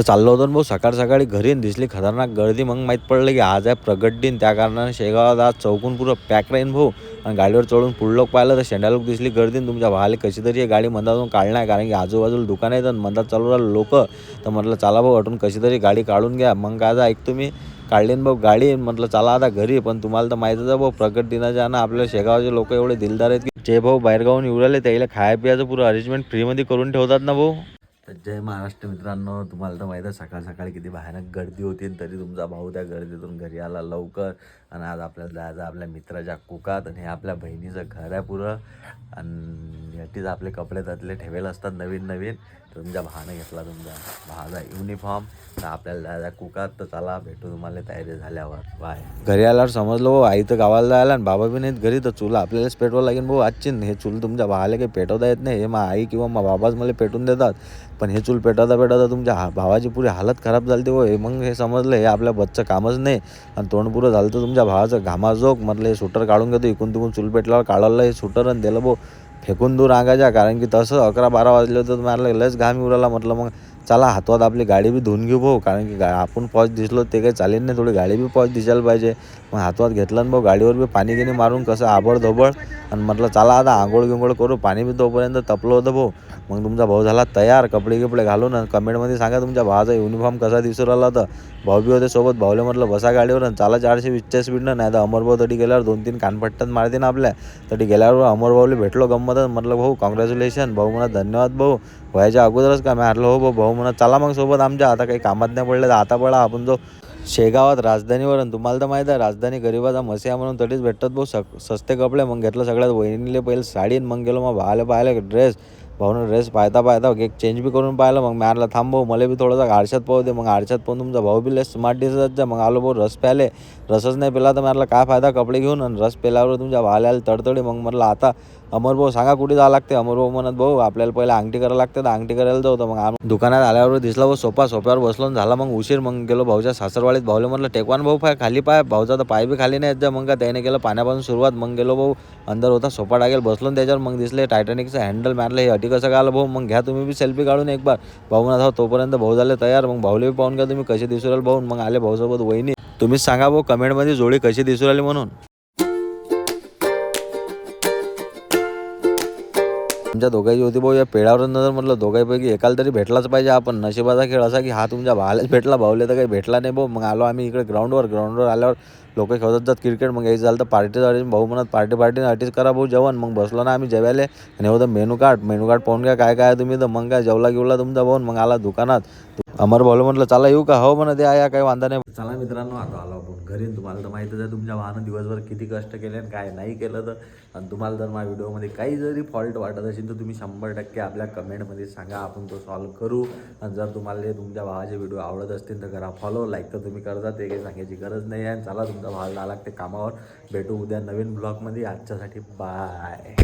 तर चाललो होतो भाऊ सकाळ सकाळी घरी दिसली खतरनाक गर्दी. मग माहीत पडलं की आज आहे प्रगट दिन, त्या कारणाने शेगावात आज चौकून पुरं पॅक राहीन भाऊ. आणि गाडीवर चढून पुढं लोक पाहिलं तर शेंडा लोक दिसली गर्दी. तुमच्या भावाला कशी तरी गाडी मंदातून काढणार, कारण की आजूबाजूला दुकान आहेत आणि मंदात चालू राहिलं लोक. तर म्हटलं चला भाऊ अटून कशी तरी गाडी काढून घ्या. मग काय आता ऐकतो मी काढली भाऊ गाडी. म्हटलं चला आता घरी. पण तुम्हाला तर माहितीच आहे भाऊ प्रगट दिनाच्या ना आपल्या शेगावचे लोक एवढे दिलदार आहेत की जे भाऊ बाहेरगावून येऊ राहिले त्याला खाया पियाचं पुरं अरेंजमेंट फ्रीमध्ये करून ठेवतात ना भाऊ. तर जय महाराष्ट्र मित्रांनो, तुम्हाला तर माहीत आहे सकाळ सकाळी किती भयानक गर्दी होती, तरी तुमचा भाऊ त्या गर्दीतून घरी आला लवकर. आणि आज आपल्याला जायचं आपल्या मित्राच्या कुकात, आणि हे आपल्या बहिणीचं घर आहे पुरं. आणि याटीच आपले कपडे त्यातले ठेवेल असतात नवीन नवीन. तर तुमच्या भावानं घेतला तुमचा भावाचा युनिफॉर्म. तर आपल्याला जायचं कुकात. तर चला भेटू तुम्हाला तयारी झाल्यावर. बाय. घरी आल्यावर समजलं भाऊ आई तर गावाला जायला आणि बाबा बी नाहीत घरी. तर चूल आपल्यालाच पेटवावं लागेल भाऊ आजची. हे चूल तुमच्या भावाला काही पेटवता येत नाही, हे मा आई किंवा मा बाबाच मला पेटून देतात. पण हे चूल पेटवता पेटवता तुमच्या भावाची पुरी हालत खराब झाली हो. हे मग हे समजलं हे आपल्या बच्चं कामच नाही. आणि तोंड पुरं झालं तर तुमच्या भावाचं घामाजोग. म्हटलं हे सुटर काढून घेतो इकून तिकून. चूल पेटल्यावर काढलं हे सुटर आणि दिलं भाऊ फेकून दूर आगायच्या. कारण की तसं 11-12 वाजले होतं तर मला लयच घाम उराला. म्हटलं मग चला हातवात आपली गाडी बी धुवून घेऊ भाऊ, कारण की आपण पॉच दिसलो ते काही चालेल नाही, थोडी गाडी बी पॉच दिसायला पाहिजे. मग हातवात घेतलं ना भाऊ गाडीवर बी पाणी गिनी मारून कसं आबडधोबड. आणि म्हटलं चला आता आंघोळ गिंघोळ करू. पाणी बी तोपर्यंत तपलं होतं भाऊ. मग तुमचा भाऊ झाला तयार कपडे गिपडे घालून. कमेंटमध्ये सांगा तुमच्या भावाचा युनिफॉर्म कसा दिसू राहिला. तर भाऊ बी होते सोबत. भाऊले म्हटलं बसा गाडीवर आणि चाला 420 स्पीडनं. नाही तर अमरभाऊ तरी गेल्यावर 2-3 कानपट्ट्यात मारते ना आपल्या. तरी गेल्यावर अमरभाऊला भेटलो गंमत. म्हटलं भाऊ कॉंग्रॅच्युलेशन. भाऊ म्हणत धन्यवाद भाऊ, व्हायच्या अगोदरच का. मी म्हटलं हो भाऊ. भाऊ म्हणत चला मग सोबत आमच्या. आता काही कामात नाही पडले तर आता पडा आपण जो शेगावात राजधानीवर. आणि तुम्हाला तर माहीत आहे राजधानी गरीबाचा मसिया म्हणून तरीच भेटतात भाऊ सस्ते कपडे. मग घेतलं सगळ्यात वहिनीले पहिले साडी. मग गेलो मग भावाला पाहायला ड्रेस. भाऊनं ड्रेस पाहता एक चेंज बी करून पाहिलं. मग मारला थांब भाऊ मला बी थोडासा आरशात पाहू दे. मग आरशात पाहून तुमचा भाऊ बी लय स्मार्ट दिसत जा. मग आलो भाऊ रस प्याले. रसच नाही पेला तर मारला काय फायदा कपडे घेऊन. आणि रस पेल्यावर तुमच्या भावाला तडतडी. मग म्हटलं आता अमरभाऊ सांगा कुठे जावं लागते. अमरभाऊ म्हणत भाऊ आपल्याला पहिला अंगठी करायला लागते, तर अंगठी करायला जाऊ. तर मग दुकानात आल्यावर दिसला भाऊ सोप्यावर बसलो झाला मग उशीर. मग गेलो भाऊच्या सासरवाडीत. भाऊले म्हटलं टेकवान भाऊ पाय खाली पाय. भाऊचा तर पाय बी खाली नाही जा. मग का त्याने केलं पाण्यापासून सुरुवात. मग गेलो भाऊ अंदर होता सोफा टाकेल बसलो त्याच्यावर. मग दिसले टायटॅनिकचं हँडल मारलं. हे अटी कसं काय आलं भाऊ. मग घ्या तुम्ही बी सेल्फी काढून एक बार. भाऊ म्हणत हो तोपर्यंत भाऊ झाले तयार. मग भाऊले बी पाहून घ्या तुम्ही कसे दिसू राहिले भाऊ. मग आले भाऊसोबत वहिनी. तुम्हीच सांगा भाऊ कमेंटमध्ये जोडी कशी दिसू राहिली म्हणून. तुमच्या दोघांची होती भाऊ या पेढावर नजर. म्हटलं दोघांपैकी एकाला तरी भेटलाच पाहिजे. आपण नशिबाचा खेळ असा की हा तुमच्या भावालाच भेटला. भाऊले तर काही भेटला नाही भाऊ. मग आलो आम्ही इकडे ग्राउंडवर आल्यावर लोक खेळत जात क्रिकेट. मग यायचं झालं तर पार्टीचं अरेंज. भाऊ म्हणत पार्टी अटीच करा भाऊ जेवण. मग बसलो ना आम्ही जेवायला. आणि होतं मेनू कार्ड पाहून घ्या काय काय तुम्ही. तर मग काय जेवला घेवला तुमचा भाऊ. मग आला दुकानात. अमर भाऊला म्हटलं चला येऊ का. हो म्हणत या काही वांधा नाही. चला मित्रांनो आता आलो आपण घरी. तुम्हाला तर माहितीच आहे तुमच्या वाहनं दिवसभर किती कष्ट केले आणि काय नाही केलं तर. आणि तुम्हाला जर माझ्या व्हिडिओमध्ये काही जरी फॉल्ट वाटत असेल तर तुम्ही 100% आपल्या कमेंटमध्ये सांगा, आपण तो सॉल्व करू. आणि जर तुम्हाला तुमच्या भावाचे व्हिडिओ आवडत असतील तर करा फॉलो. लाईक तर तुम्ही करता ते काही सांगायची गरज नाही आहे. चला तुमचा भाव लागते कामावर. भेटू उद्या नवीन ब्लॉगमध्ये. आजच्यासाठी बाय.